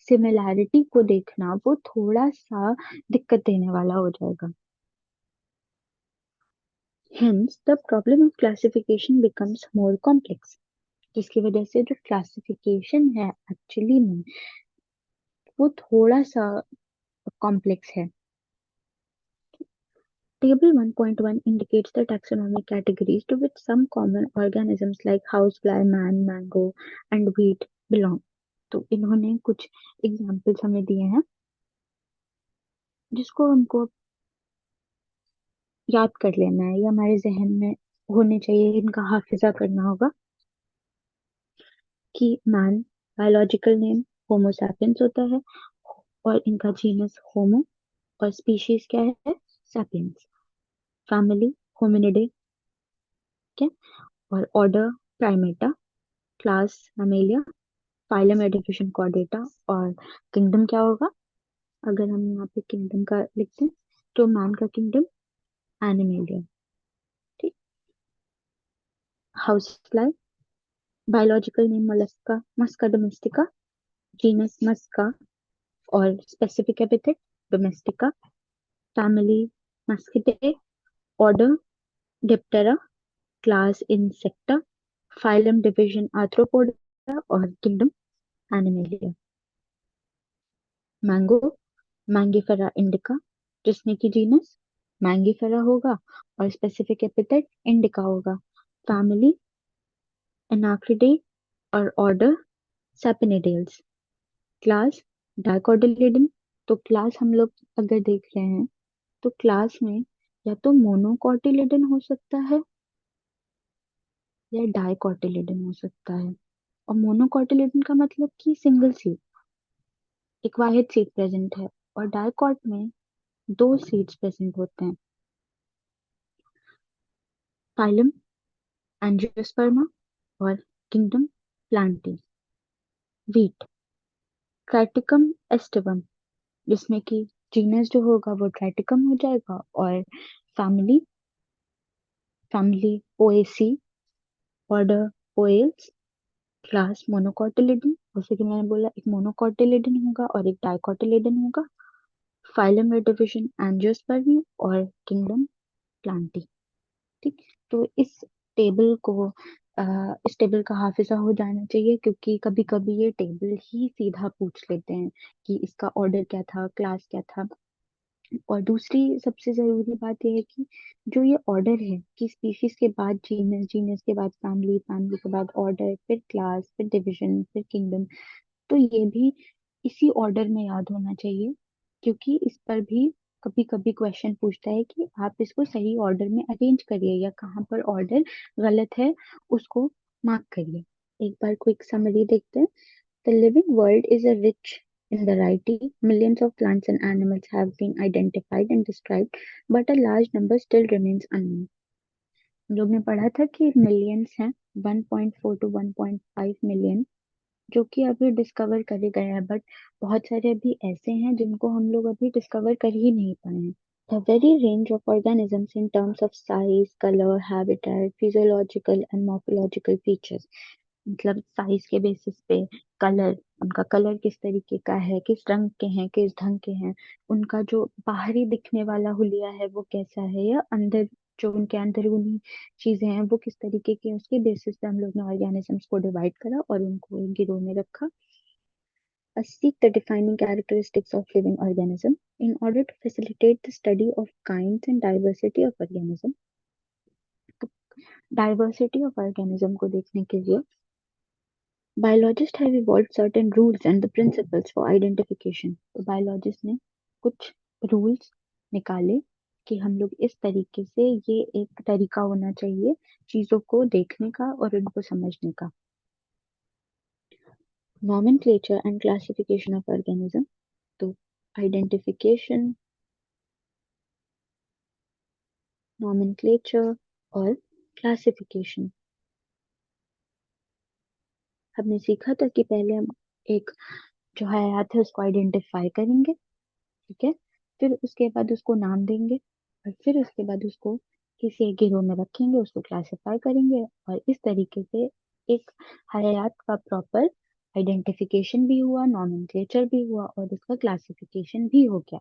S1: सिमिलैरिटी को देखना वो थोड़ा सा दिक्कत देने वाला हो जाएगा। Hence, the problem of classification becomes more complex. जिसकी वजह से जो क्लासिफिकेशन है एक्चुअली में वो थोड़ा सा कॉम्प्लेक्स है। Table 1.1 indicates the taxonomic categories to which some common organisms like housefly, man, mango, and wheat belong. तो इन्होंने कुछ एग्जाम्पल्स हमें दिए हैं जिसको हमको याद कर लेना है या हमारे जहन में होने चाहिए, इनका हाफिजा करना होगा। कि man biological name Homo sapiens होता है, और इनका जीनस होमो, और स्पीशीज क्या है, सैपियंस। फैमिली होमिनिडे, ठीक है। और order Primata, class Mammalia, phylum या डिवीजन कॉर्डेटा, और किंगडम क्या होगा, अगर हम यहाँ पे किंगडम का लिखते हैं तो मैन का किंगडम एनिमेलिया। ठीक। House fly, biological name Mollusca, Musca domestica, genus Musca, और specific epithet domestica. Family Muscidae, order Diptera, class Insecta, phylum division Arthropoda, और kingdom Animalia. Mango Mangifera indica, जिसमें कि जीनस मैंगीफेरा होगा और specific epithet indica होगा। Family Anacardiaceae और order Sapindales. Class dicotyledon. तो class हम लोग अगर देख रहे हैं तो क्लास में या तो मोनोकोटिलिडन हो सकता है या डाइकोटिलिडन हो सकता है। और मोनोकोटिलिडन का मतलब कि सिंगल सीड, एक वाहिद सीड प्रेजेंट है, और डाइकॉट में दो सीड्स प्रेजेंट होते हैं। फाइलम एंजियोस्पर्मा और kingdom Plantae. Wheat Triticum aestivum, जिसमें कि जीनस जो होगा वो ट्राइटिकम हो जाएगा, और family family Poaceae, order Poales, class monocotyledon, जैसे कि मैंने बोला एक मोनोकोटिलिडन होगा और एक डाइकोटिलिडन होगा। फाइलम या डिवीजन एंजियोस्पर्मी, और किंगडम प्लांटी। ठीक। तो इस टेबल का हाफिजा हो जाना चाहिए, क्योंकि कभी कभी ये टेबल ही सीधा पूछ लेते हैं कि इसका ऑर्डर क्या था, क्लास क्या था। और दूसरी सबसे जरूरी बात यह है कि जो ये ऑर्डर है कि स्पीशीज के बाद जीनस, जीनस के बाद फैमिली, फैमिली के बाद ऑर्डर, फिर क्लास, फिर डिवीजन, फिर किंगडम, तो ये भी इसी ऑर्डर में याद होना चाहिए। क्योंकि इस पर भी कभी कभी क्वेश्चन पूछता है कि आप इसको सही ऑर्डर में अरेंज करिए, या कहाँ पर ऑर्डर गलत है उसको मार्क करिए। एक बार क्विक समरी देखते हैं। The living world is a rich in variety. Millions of plants and animals have been identified and described, but a large number still remains unknown. हम लोग ने पढ़ा था कि मिलियंस हैं, 1.4 to 1.5 मिलियन, जो कि अभी डिस्कवर करे गए हैं, बट बहुत सारे अभी ऐसे हैं जिनको हम लोग अभी डिस्कवर कर ही नहीं पाए हैं। The very range of organisms in terms of size, color, habitat, physiological and morphological features, मतलब साइज के बेसिस पे, कलर, उनका कलर किस तरीके का है, किस रंग के हैं, किस ढंग के हैं, उनका जो बाहरी दिखने वाला हुलिया है वो कैसा है, या अंदर जो उनके अंदरूनी चीजें हैं वो किस तरीके की हैं, उसके बेसिस पे हम लोग ने ऑर्गेनिजम्स को डिवाइड करा और उनको एक गिरोह में रखा। Seek the defining characteristics of living organism in order to facilitate the study of kinds and diversity of organism. Diversity of organism को देखने के लिए biologists have evolved certain rules and the principles for identification. तो biologist ने कुछ rules निकाले कि हम लोग इस तरीके से, ये एक तरीका होना चाहिए चीजों को देखने का और उनको समझने का। Nomenclature and classification of organism, तो आइडेंटिफिकेशन, नॉमेनक्लेचर और क्लासिफिकेशन। हमने सीखा था कि पहले हम एक जो हयात है उसको आइडेंटिफाई करेंगे, ठीक है, फिर उसके बाद उसको नाम देंगे, और फिर उसके बाद उसको किसी एक गिरोह में रखेंगे, उसको क्लासिफाई करेंगे, और इस तरीके से एक हयात का प्रॉपर आइडेंटिफिकेशन भी हुआ, नॉमेनक्लेचर भी हुआ, और उसका क्लासिफिकेशन भी हो गया।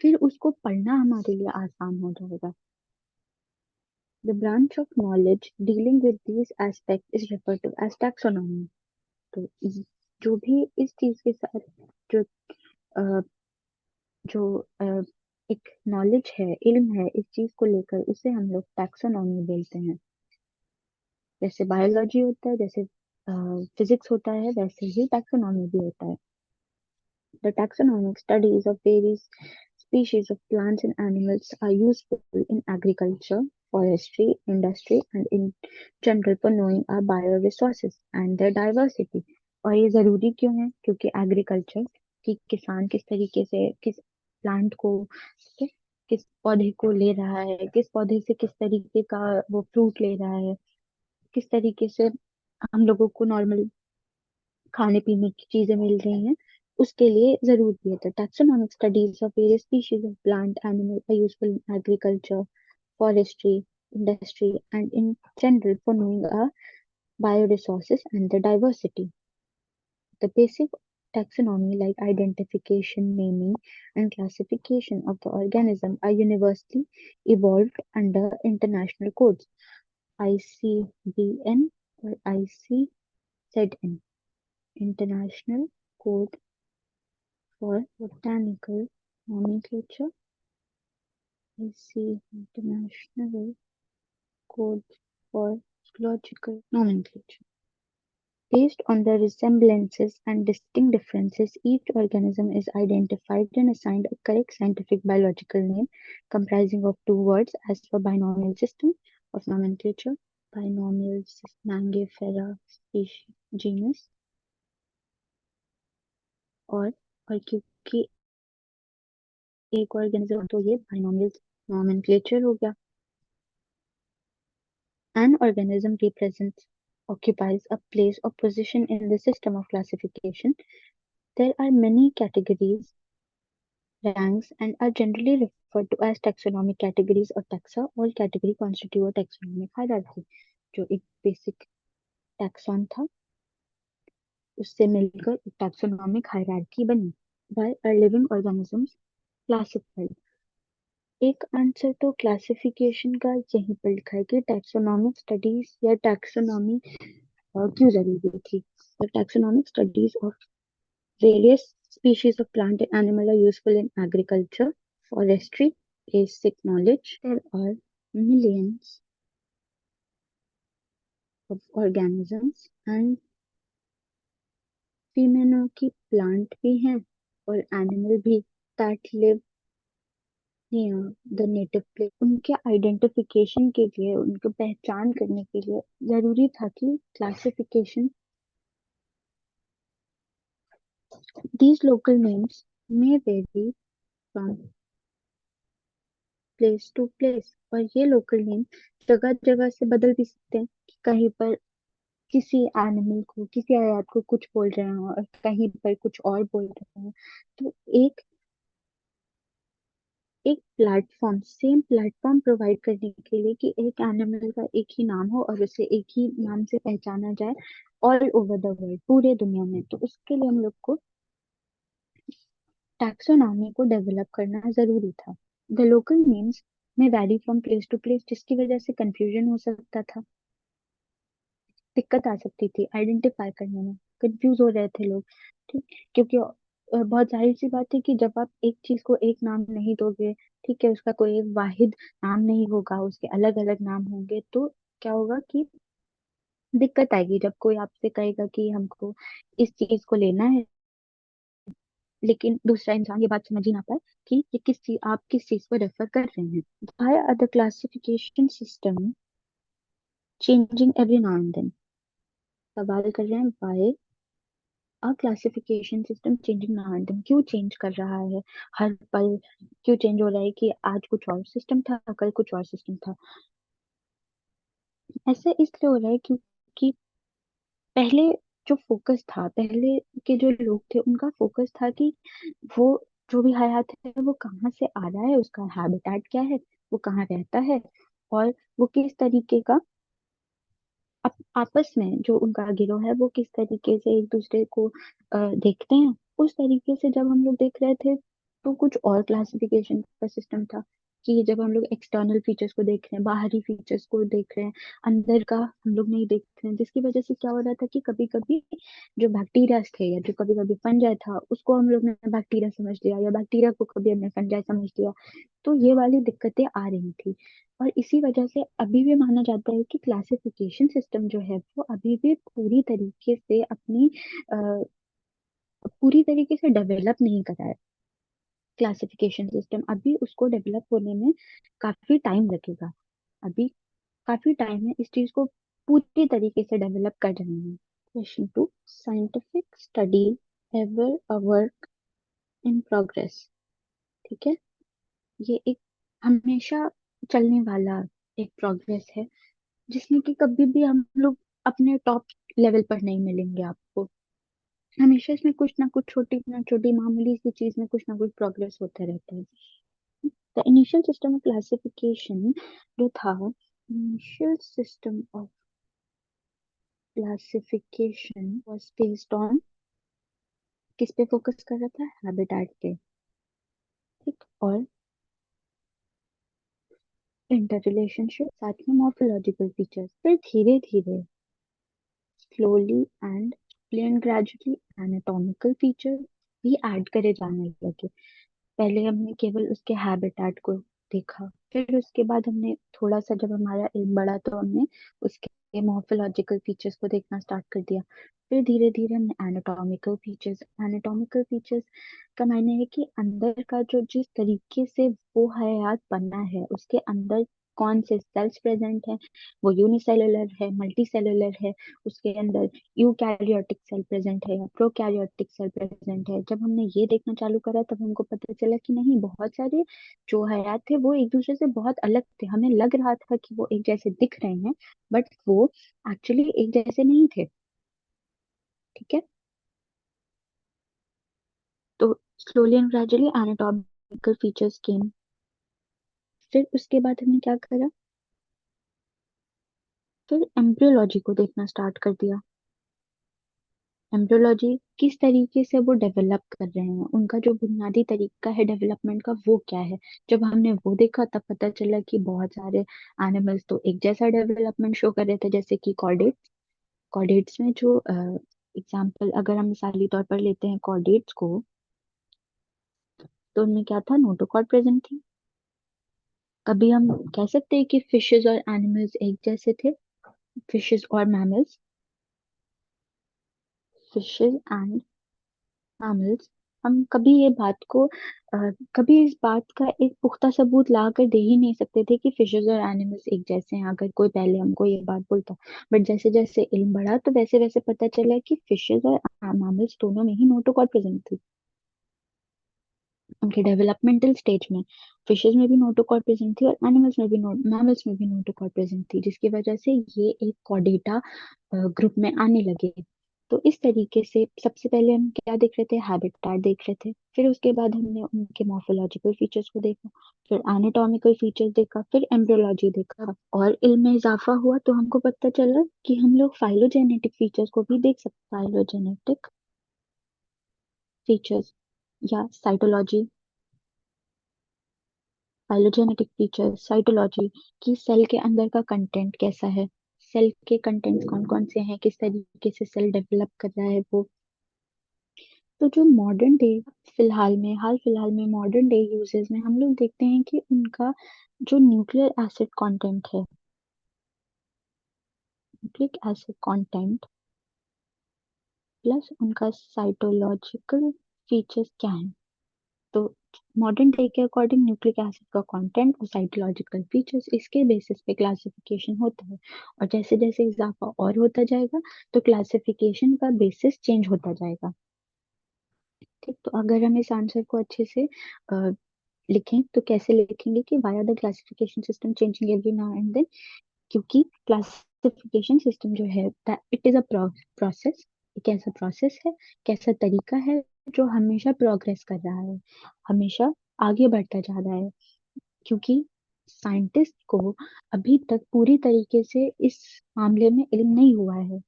S1: फिर उसको पढ़ना हमारे लिए आसान हो जाएगा। The branch of knowledge dealing with these aspects is referred to as taxonomy. तो जो भी इस चीज के साथ जो अ, जो एक नॉलेज है, इल्म है इस चीज को लेकर, उसे हम लोग टैक्सोनॉमी बोलते हैं। जैसे बायोलॉजी होता है, जैसे फिजिक्स होता है, वैसे ही टैक्सोनॉमी भी होता है। The taxonomic studies of various species of plants and animals are useful in agriculture, forestry, industry, and in general for knowing our bioresources and their diversity. और ये जरूरी क्यों है? क्योंकि एग्रीकल्चर की किसान किस तरीके से किस प्लांट को, ठीक है, किस पौधे को ले रहा है, किस पौधे से किस तरीके का वो फ्रूट ले रहा है, किस तरीके से हम लोगों को नॉर्मल खाने पीने की चीजें मिल रही हैं, उसके लिए जरूरी है। तो taxonomic studies of various species of plant animal are useful in agriculture, forestry, industry, and in general for knowing our bioresources and their diversity. The basic taxonomy, like identification, naming, and classification of the organism, are universally evolved under international codes, ICBN or ICZN, International Code for Botanical Nomenclature, IC International Code for Zoological Nomenclature. Based on the resemblances and distinct differences, each organism is identified and assigned a correct scientific biological name comprising of two words as per binomial system of nomenclature. Binomial Mangifera species genus, और और क्योंकि एक organism तो ये binomial nomenclature हो गया. An organism represents occupies a place or position in the system of classification. There are many categories, ranks, and are generally referred to as taxonomic categories or taxa. All category constitute a taxonomic hierarchy. जो एक basic taxon था, उससे मिलकर एक taxonomic hierarchy बनी. Why are living organisms classified? एक answer तो classification का यहीं पर लिखा है कि टैक्सोनॉमिक स्टडीज या टैक्सोनॉमी क्यों जरूरी थी. The taxonomic studies of various species of plant and animal are useful in agriculture, forestry, basic knowledge. There are millions of organisms and female की plant भी हैं और animal भी that live near the native place. उनके identification के लिए, उनको पहचान करने के लिए जरूरी था कि classification. These local names may vary from place to place. और ये लोकल नेम जगह जगह से बदल भी सकते हैं, कि कहीं पर किसी एनिमल को, किसी आयात को कुछ बोल रहे हो और कहीं पर कुछ और बोल रहे हो. तो एक एक प्लेटफॉर्म, सेम प्लेटफॉर्म प्रोवाइड करने के लिए कि एक एनिमल का एक ही नाम हो और उसे एक ही नाम से पहचाना जाए ऑल ओवर द वर्ल्ड, पूरे दुनिया में, तो उसके लिए हम लोग को टैक्सोनॉमी को डेवलप करना जरूरी था. The local names may vary from place to place, जिसकी वजह से कंफ्यूजन हो सकता था, दिक्कत आ सकती थी आइडेंटिफाई करने में, कंफ्यूज हो रहे थे लोग. ठीक, क्योंकि बहुत जाहिर सी बात है कि जब आप एक चीज को एक नाम नहीं दोगे, ठीक है, उसका कोई एक वाहिद नाम नहीं होगा, उसके अलग अलग नाम होंगे, तो क्या होगा कि दिक्कत आएगी जब कोई आपसे कहेगा कि हमको इस चीज को लेना है, लेकिन दूसरा इंसान ये बात समझ ही ना पाए कि ये किस चीज, आप किस चीज को रेफर कर रहे हैं. Why are the classification system changing every now and then? सवाल कर रहे हैं, why a classification system changing now and then, क्यों चेंज कर रहा है हर पल, क्यों चेंज हो रहा है, कि आज कुछ और सिस्टम था, कल कुछ और सिस्टम था. ऐसा इसलिए हो रहा है क्योंकि पहले जो फोकस था, पहले के जो लोग थे, उनका फोकस था कि वो जो भी हयात है वो कहाँ से आ रहा है, उसका हैबिटेट क्या है, वो कहाँ रहता है, और वो किस तरीके का आपस में जो उनका गिरोह है वो किस तरीके से एक दूसरे को देखते हैं। उस तरीके से जब हम लोग देख रहे थे तो कुछ और क्लासिफिकेशन का सिस्टम था, कि जब हम लोग एक्सटर्नल फीचर्स को देख रहे हैं, बाहरी फीचर्स को देख रहे हैं, अंदर का हम लोग नहीं देख रहे हैं, जिसकी वजह से क्या हो रहा था कि कभी कभी जो बैक्टीरिया थे या जो कभी कभी फंजाई था उसको हम लोग ने बैक्टीरिया समझ लिया, या बैक्टीरिया को कभी हमने फंजाई समझ लिया। तो ये वाली दिक्कतें आ रही थी। और इसी वजह से अभी भी माना जाता है कि क्लासिफिकेशन सिस्टम जो है वो अभी भी पूरी तरीके से डेवलप नहीं करा है। क्लासिफिकेशन सिस्टम अभी उसको डेवलप होने में काफी टाइम लगेगा। अभी काफी टाइम है इस चीज को पूरी तरीके से डेवलप कर रहे हैं। Question two, scientific study ever a work in progress. ठीक है, ये एक हमेशा चलने वाला एक प्रोग्रेस है, जिसमें कि कभी भी हम लोग अपने टॉप लेवल पर नहीं मिलेंगे आपको। हमेशा इसमें कुछ ना कुछ छोटी ना छोटी मामूली सी चीज में कुछ ना कुछ प्रोग्रेस होता रहता है। The initial system of classification जो था, initial system of classification was based on, किस पे फोकस कर रहा था, हैबिटेट पे। ठीक, और इंटर रिलेशनशिप, साथ में मॉर्फोलॉजिकल फीचर्स। फिर धीरे धीरे, slowly and plain gradually, anatomical feature भी ऐड करे जाने लगे। पहले हमने केवल उसके हैबिटेट को देखा, फिर उसके बाद हमने थोड़ा सा, जब हमारा इल्म बढ़ा तो हमने उसके मॉर्फोलॉजिकल फीचर्स को देखना स्टार्ट कर दिया। फिर धीरे धीरे हमने एनाटॉमिकल फीचर्स, एनाटॉमिकल फीचर्स का मायने है कि अंदर का जो जिस तरीके से वो हयात बना है, उसके अंदर कौन से सेल्स प्रेजेंट हैं, वो यूनिसेलुलर है, मल्टी सेलुलर है, उसके अंदर यूकैरियोटिक सेल प्रेजेंट है या प्रोकैरियोटिक सेल प्रेजेंट है। जब हमने ये देखना चालू करा तब हमको पता चला कि नहीं, बहुत सारे जो हयात थे वो एक दूसरे से बहुत अलग थे। हमें लग रहा था कि वो एक जैसे दिख रहे हैं, बट वो एक्चुअली एक जैसे नहीं थे। ठीक है, तो slowly and gradually anatomical features came. फिर उसके बाद हमने क्या करा, फिर एम्ब्रियोलॉजी को देखना स्टार्ट कर दिया। एम्ब्रियोलॉजी किस तरीके से वो डेवलप कर रहे हैं, उनका जो बुनियादी तरीका है डेवलपमेंट का वो क्या है। जब हमने वो देखा तब पता चला कि बहुत सारे एनिमल्स तो एक जैसा डेवलपमेंट शो कर रहे थे, जैसे कि कॉर्डेट्स। कॉर्डेट्स में जो एग्जाम्पल अगर हम मिसाली तौर पर लेते हैं कॉर्डेट्स को, तो उनमें क्या था, नोटोकॉर्ड प्रेजेंट थी। कभी हम कह सकते हैं कि फिशेस और एनिमल्स एक जैसे थे, फिशेस और मैमल्स, फिशेस एंड मैमल्स। हम कभी ये बात को कभी इस बात का एक पुख्ता सबूत ला कर दे ही नहीं सकते थे कि फिशेस और एनिमल्स एक जैसे हैं, अगर कोई पहले हमको ये बात बोलता। बट जैसे जैसे इल्म बढ़ा तो वैसे वैसे पता चला कि फिशेस और मैमल्स दोनों में ही नोटोकॉर्ड प्रेजेंट थी, उनके डेवलपमेंटल स्टेज में। फिशेस में भी नोटोकॉर्ड प्रेजेंट थी और एनिमल्स में भी मैमल्स में भी नोटोकॉर्ड प्रेजेंट थी, जिसकी वजह से ये एक कॉर्डेटा ग्रुप में आने लगे। तो इस तरीके से सबसे पहले हम क्या देख रहे थे, हैबिटेट देख रहे थे। फिर उसके बाद हमने उनके मॉर्फोलॉजिकल फीचर्स को देखा, फिर एनाटॉमिकल फीचर्स देखा, फिर एम्ब्रियोलॉजी देखा। और इल्म में इजाफा हुआ तो हमको पता चला कि हम लोग फाइलोजेनेटिक फीचर्स को भी देख सकते हैं। फाइलोजेनेटिक फीचर्स या साइटोलॉजी, फाइलोजेनेटिक फीचर्स, साइटोलॉजी, कि सेल के अंदर का कंटेंट कैसा है, सेल के कंटेंट्स कौन कौन से हैं, किस तरीके से सेल डेवलप कर रहा है वो। तो जो मॉडर्न डे, हाल फिलहाल में मॉडर्न डे यूजेस में हम लोग देखते हैं कि उनका जो न्यूक्लियर एसिड कंटेंट है, न्यूक्लिक एसिड कंटेंट प्लस उनका साइटोलॉजिकल फीचर्स क्या है। तो मॉडर्न डे के अकॉर्डिंग न्यूक्लिक एसिड का कंटेंट और साइटोलॉजिकल फीचर्स, इसके बेसिस पे क्लासिफिकेशन होता है। और जैसे जैसे इजाफा और होता जाएगा तो क्लासिफिकेशन का बेसिस चेंज होता जाएगा। ठीक, तो अगर हम इस आंसर को अच्छे से लिखें तो कैसे लिखेंगे कि via the classification system changing every now and then. क्योंकि क्लासिफिकेशन सिस्टम जो है इट इज अ प्रोसेस, एक ऐसा प्रोसेस है, कैसा तरीका है जो हमेशा प्रोग्रेस कर रहा है, हमेशा आगे बढ़ता जा रहा है, क्योंकि साइंटिस्ट को अभी तक पूरी तरीके से इस मामले में इल्म नहीं हुआ है,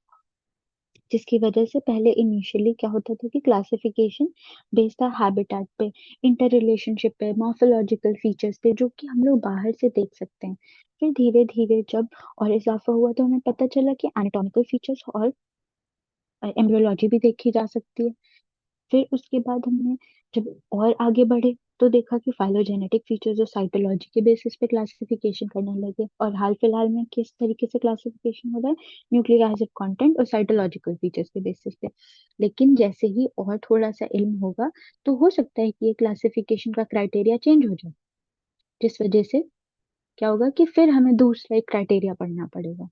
S1: जिसकी वजह से पहले इनिशियली क्या होता था कि क्लासिफिकेशन बेस्ड था हैबिटेट पे, इंटर रिलेशनशिप पे, मॉर्फोलॉजिकल फीचर्स पे, जो कि हम लोग बाहर से देख सकते हैं। फिर धीरे धीरे जब और इजाफा हुआ तो हमें पता चला कि एनाटॉमिकल फीचर्स और एम्ब्रियोलॉजी भी देखी जा सकती है। फिर उसके बाद हमने जब और आगे बढ़े तो देखा कि फाइलोजेनेटिक फीचर्स और साइटोलॉजी के बेसिस पे क्लासिफिकेशन करने लगे, और हाल फिलहाल में किस तरीके से क्लासिफिकेशन हो रहा है, न्यूक्लिक एसिड कंटेंट और साइटोलॉजिकल फीचर्स के बेसिस पे। लेकिन जैसे ही और थोड़ा सा इल्म होगा तो हो सकता है कि ये क्लासिफिकेशन का क्राइटेरिया चेंज हो जाए, जिस वजह से क्या होगा कि फिर हमें दूसरा एक क्राइटेरिया पढ़ना पड़ेगा।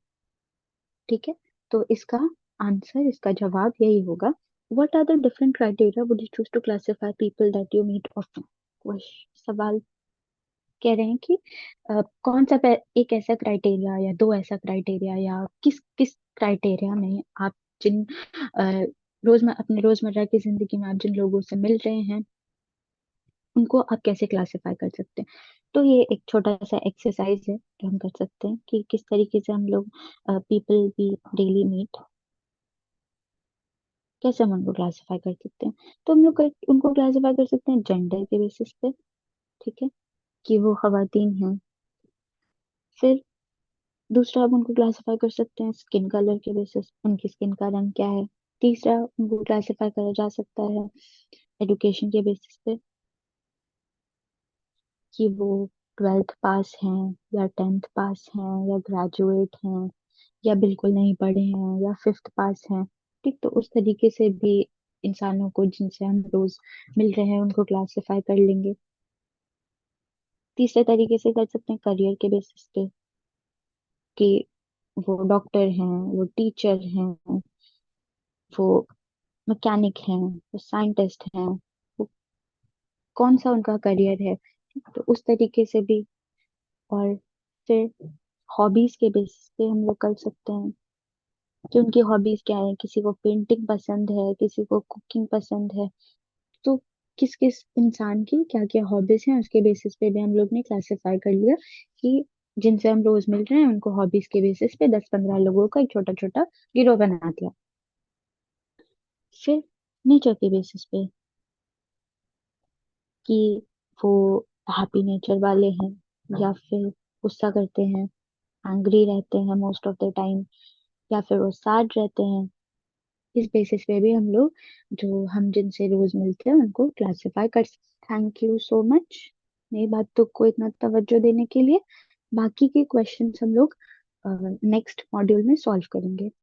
S1: ठीक है, तो इसका आंसर, इसका जवाब यही होगा। What are the different criteria would you choose to classify people that you meet often? सवाल कह रहे हैं कि कौन सा एक ऐसा क्राइटेरिया या दो ऐसा क्राइटेरिया, या किस किस क्राइटेरिया में आप जिन रोजमर्रा अपने रोजमर्रा की जिंदगी में आप जिन लोगों से मिल रहे हैं उनको आप कैसे क्लासिफाई कर सकते हैं। तो ये एक छोटा सा एक्सरसाइज है जो हम कर सकते हैं कि किस तरीके से हम लोग पीपल भी डेली मीट, कैसे हम उनको क्लासिफाई कर सकते हैं। तो हम लोग उनको क्लासिफाई कर सकते हैं जेंडर के बेसिस पे। ठीक है, कि वो खवातीन हैं। फिर दूसरा हम उनको क्लासिफाई कर सकते हैं स्किन कलर के बेसिस, उनकी स्किन का रंग क्या है। तीसरा उनको क्लासिफाई करा जा सकता है एजुकेशन के बेसिस पे, कि वो 12th पास हैं या 10th पास हैं या ग्रेजुएट हैं या बिल्कुल नहीं पढ़े हैं या 5th पास हैं। ठीक, तो उस तरीके से भी इंसानों को जिनसे हम रोज मिल रहे हैं उनको क्लासिफाई कर लेंगे। तीसरे तरीके से कर सकते हैं करियर के बेसिस पे, कि वो डॉक्टर हैं, वो टीचर हैं, वो मैकेनिक हैं, वो साइंटिस्ट हैं, वो कौन सा उनका करियर है। तो उस तरीके से भी। और फिर हॉबीज के बेसिस पे हम लोग कर सकते हैं कि उनकी हॉबीज क्या है। किसी को पेंटिंग पसंद है, किसी को कुकिंग पसंद है, तो किस किस इंसान की क्या क्या हॉबीज हैं उसके बेसिस पे भी हम लोग ने क्लासिफाई कर लिया कि जिनसे हम रोज मिल रहे हैं उनको हॉबीज के बेसिस पे 10-15 लोगों का एक छोटा छोटा गिरोह बना दिया। फिर नेचर के बेसिस पे, कि वो हैप्पी नेचर वाले हैं या फिर गुस्सा करते हैं, एंग्री रहते हैं मोस्ट ऑफ द टाइम, या फिर वो सैड रहते हैं। इस बेसिस पे भी हम लोग जो हम जिनसे रोज मिलते हैं उनको क्लासिफाई कर सकते। थैंक यू सो मच मेरी बातों को इतना तवज्जो देने के लिए। बाकी के क्वेश्चंस हम लोग नेक्स्ट मॉड्यूल में सॉल्व करेंगे।